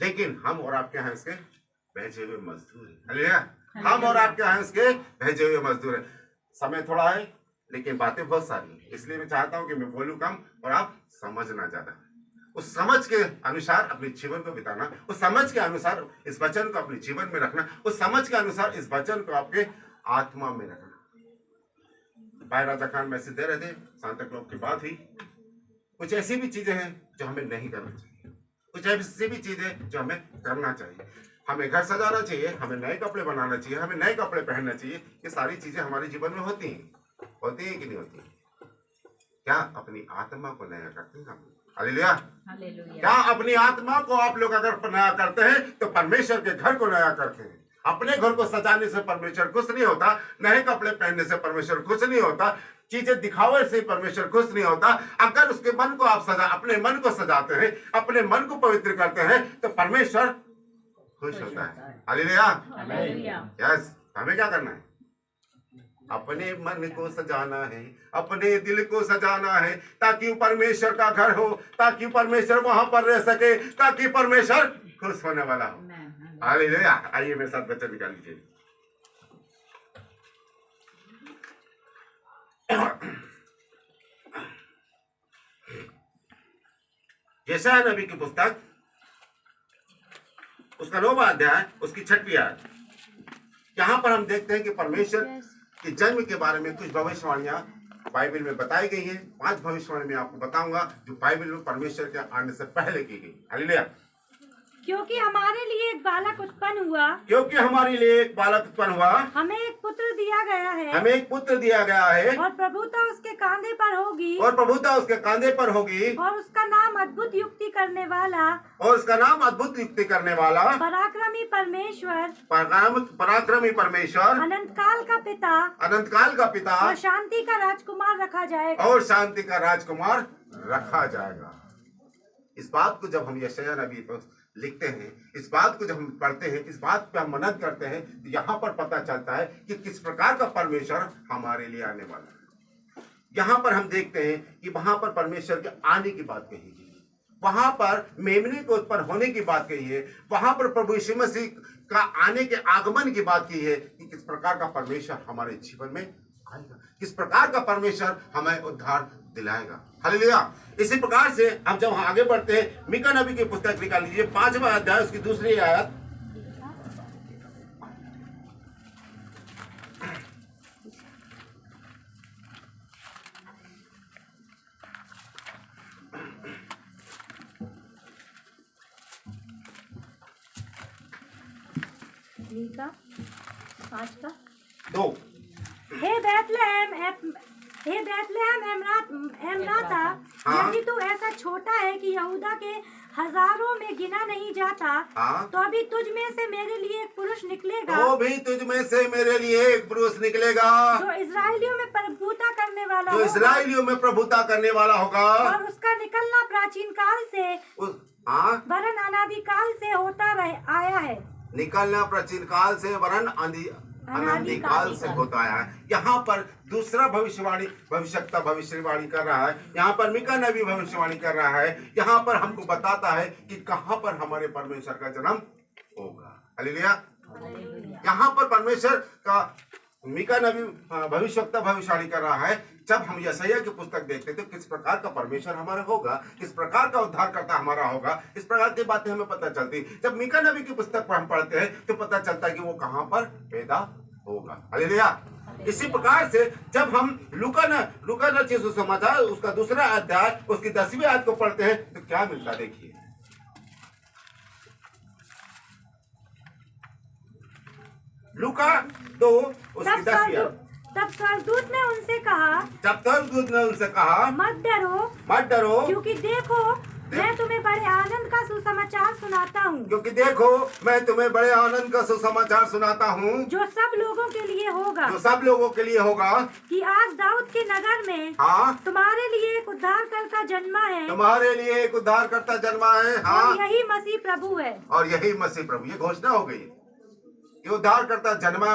लेकिन हम और आपके यहाँ इसके भेजे हुए मजदूर हैं। हालेलुया। हम और आपके यहाँ इसके भेजे हुए मजदूर हैं। समय थोड़ा है लेकिन बातें बहुत सारी हैं, इसलिए मैं चाहता हूँ कि मैं बोलूँ कम और आप समझना ज्यादा। उस समझ के अनुसार अपने जीवन को बिताना, उस समझ के अनुसार इस वचन को अपने जीवन में रखना, उस समझ के अनुसार इस वचन को आपके आत्मा में रखना। राजा खान मैसेज दे रहे थे सांता क्लॉज की बात हुई। कुछ ऐसी भी चीजें हैं जो हमें नहीं करना चाहिए, कुछ ऐसी भी चीजें जो हमें करना चाहिए। हमें घर सजाना चाहिए, हमें नए कपड़े बनाना चाहिए, हमें नए कपड़े पहनना चाहिए। ये सारी चीजें हमारे जीवन में होती हैं कि नहीं होती? क्या अपनी आत्मा को नया करते हैं हम? हालेलुया। क्या अपनी आत्मा को आप लोग अगर नया करते हैं तो परमेश्वर के घर को नया करते हैं। अपने घर को सजाने से परमेश्वर खुश नहीं होता, नए कपड़े पहनने से परमेश्वर खुश नहीं होता, चीजें दिखावे से परमेश्वर खुश नहीं होता। अगर उसके मन को आप अपने मन को सजाते हैं, अपने मन को पवित्र करते हैं तो परमेश्वर खुश होता है। हालेलुया। यस, हमें क्या करना है? अपने मन को सजाना है, अपने दिल को सजाना है, ताकि परमेश्वर का घर हो, ताकि परमेश्वर वहां पर रह सके, ताकि परमेश्वर खुश होने वाला हो। हालेलुया। आइए मेरे साथ वचन निकाल लीजिए। यशायाह नबी की पुस्तक उसका 9वां अध्याय उसकी 6वीं आयत। यहाँ पर हम देखते हैं कि परमेश्वर के जन्म के बारे में कुछ भविष्यवाणियां बाइबल में बताई गई हैं। 5 भविष्यवाणी मैं आपको बताऊंगा जो बाइबल में परमेश्वर के आने से पहले की गई। हालेलुया। क्योंकि हमारे लिए एक बालक उत्पन्न हुआ, क्योंकि हमारे लिए एक बालक उत्पन्न हुआ, हमें एक पुत्र दिया गया है, हमें एक पुत्र दिया गया है, और प्रभुता उसके कांधे पर होगी, और प्रभुता उसके कांधे पर होगी, और उसका नाम अद्भुत युक्ति करने वाला, और उसका नाम अद्भुत युक्ति करने वाला, पराक्रमी परमेश्वर, पराक्रमी परमेश्वर, अनंत काल का पिता, अनंत काल का पिता, और शांति का राजकुमार रखा जाएगा। और शांति का राजकुमार रखा जाएगा। इस बात को जब हम यशायाह नबी पर लिखते हैं, इस बात को जब हम पढ़ते हैं, इस बात पे हम मनन करते हैं, तो यहाँ पर पता चलता है कि किस प्रकार का परमेश्वर हमारे लिए आने वाला है। यहाँ पर हम देखते हैं कि वहां पर परमेश्वर के आने की बात कही गई है, वहां पर मेमने को उत्पन्न होने की बात कही है, वहां पर प्रभु यीशु मसीह का आने के आगमन की बात की है कि किस प्रकार का परमेश्वर हमारे जीवन में आएगा, किस प्रकार का परमेश्वर हमें उद्धार दिलाएगा। हालेलुया। इसी प्रकार से हम जब आगे बढ़ते हैं, मीका नबी की पुस्तक निकाल लीजिए, 5वां अध्याय उसकी 2री आयत। मीका 5 का 2। हे बैतलहम एमराता, यदि तू ऐसा छोटा है कि यहूदा के हजारों में गिना नहीं जाता, तो अभी तुझ में से मेरे लिए एक पुरुष निकलेगा, तो भी तुझ में से मेरे लिए एक पुरुष निकलेगा, जो इजराइलियों में प्रभुता करने वाला जो होगा, इजराइलियों में प्रभुता करने वाला होगा, और उसका निकलना प्राचीन काल से वरन अनादि काल से होता आया है। निकलना प्राचीन काल से वरन अनादि काल से होता आया है। यहाँ पर दूसरा भविष्यवाणी कर रहा है, यहाँ पर मीका नबी भविष्यवाणी कर रहा है, यहाँ पर हमको बताता है कि कहाँ पर हमारे परमेश्वर का जन्म होगा। हालेलुया। यहाँ पर परमेश्वर का मीका नबी भविष्यवक्ता भविष्यवाणी कर रहा है। जब हम यशायाह की पुस्तक देखते हैं तो किस प्रकार का परमेश्वर हमारा होगा, किस प्रकार का उद्धारकर्ता हमारा होगा, इस प्रकार की बातें हमें पता चलती। जब मीका नबी की पुस्तक पर हम पढ़ते हैं तो पता चलता है कि वो कहाँ पर पैदा होगा। हालेलुया। इसी प्रकार से जब हम लूका रचित सुसमाचार उसका 2रा अध्याय उसकी 10वीं आयत को पढ़ते हैं तो क्या मिलता देखिए। लूका 2 उसकी 10वीं आयत। तब स्वर्गदूत ने उनसे कहा, मत डरो, क्योंकि देखो मैं तुम्हें बड़े आनंद का सुसमाचार सुनाता हूँ, जो सब लोगों के लिए होगा, कि आज दाऊद के नगर में तुम्हारे लिए एक उद्धारकर्ता जन्मा है, और यही मसीह प्रभु है। ये घोषणा हो गई कि उद्धारकर्ता जन्मा